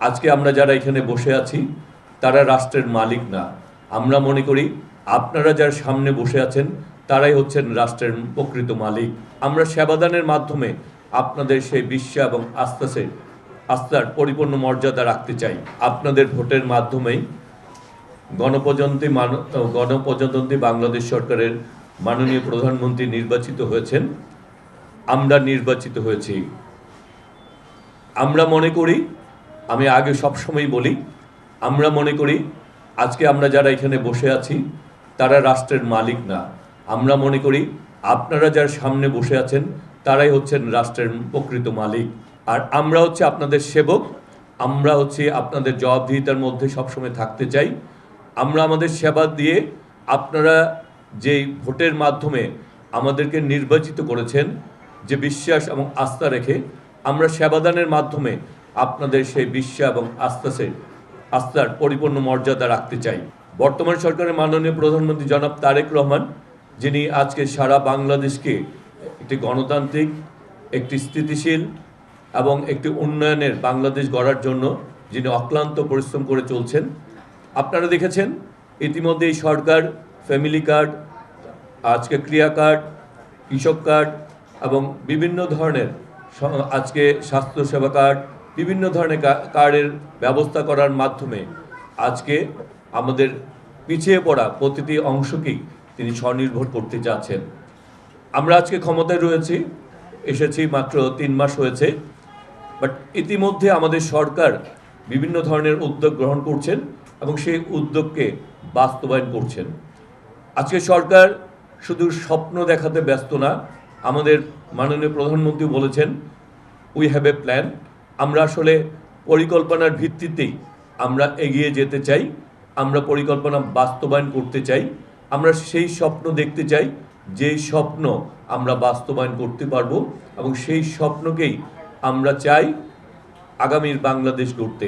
আজকে আমরা যারা এখানে বসে আছি তারা রাষ্ট্রের মালিক না। আমরা মনে করি আপনারা যারা সামনে বসে আছেন তারাই হচ্ছেন রাষ্ট্রের প্রকৃত মালিক। আমরা সেবাদানের মাধ্যমে আপনাদের সেই বিশ্বাস এবং আস্থার পরিপূর্ণ মর্যাদা রাখতে চাই। আপনাদের ভোটের মাধ্যমেই গণপ্রজাতন্ত্রী বাংলাদেশ সরকারের মাননীয় প্রধানমন্ত্রী নির্বাচিত হয়েছেন। আমরা নির্বাচিত হয়েছি। আমরা মনে করি, আমি আগে সবসময় বলি, আমরা মনে করি আজকে আমরা যারা এখানে বসে আছি তারা রাষ্ট্রের মালিক না। আমরা মনে করি আপনারা যারা সামনে বসে আছেন তারাই হচ্ছেন রাষ্ট্রের প্রকৃত মালিক। আর আমরা হচ্ছে আপনাদের সেবক। আমরা হচ্ছে আপনাদের জবাবদিহিতার মধ্যে সবসময় থাকতে চাই। আমরা আমাদের সেবা দিয়ে, আপনারা যেই ভোটের মাধ্যমে আমাদেরকে নির্বাচিত করেছেন, যে বিশ্বাস এবং আস্থা রেখে আমরা সেবাদানের মাধ্যমে আপনাদের সেই বিশ্বাস এবং আস্থার পরিপূর্ণ মর্যাদা রাখতে চাই। বর্তমান সরকারের মাননীয় প্রধানমন্ত্রী জনাব তারেক রহমান, যিনি আজকে সারা বাংলাদেশকে একটি গণতান্ত্রিক, একটি স্থিতিশীল এবং একটি উন্নয়নের বাংলাদেশ গড়ার জন্য যিনি অক্লান্ত পরিশ্রম করে চলছেন। আপনারা দেখেছেন ইতিমধ্যে এই সরকার ফ্যামিলি কার্ড, আজকে ক্রিয়া কার্ড, কৃষক কার্ড এবং বিভিন্ন ধরনের আজকে স্বাস্থ্যসেবা কার্ড, বিভিন্ন ধরনের কার্ডের ব্যবস্থা করার মাধ্যমে আজকে আমাদের পিছিয়ে পড়া প্রতিটি অংশকেই তিনি স্বনির্ভর করতে চাচ্ছেন। আমরা আজকে ক্ষমতায় এসেছি মাত্র 3 মাস হয়েছে, বাট ইতিমধ্যে আমাদের সরকার বিভিন্ন ধরনের উদ্যোগ গ্রহণ করছেন এবং সেই উদ্যোগকে বাস্তবায়ন করছেন। আজকে সরকার শুধু স্বপ্ন দেখাতে ব্যস্ত না। আমাদের মাননীয় প্রধানমন্ত্রী বলেছেন উই হ্যাভ এ প্ল্যান। আমরা আসলে পরিকল্পনার ভিত্তিতেই আমরা এগিয়ে যেতে চাই। আমরা পরিকল্পনা বাস্তবায়ন করতে চাই। আমরা সেই স্বপ্ন দেখতে চাই যেই স্বপ্ন আমরা বাস্তবায়ন করতে পারবো, এবং সেই স্বপ্নকেই আমরা চাই আগামীর বাংলাদেশ গড়তে।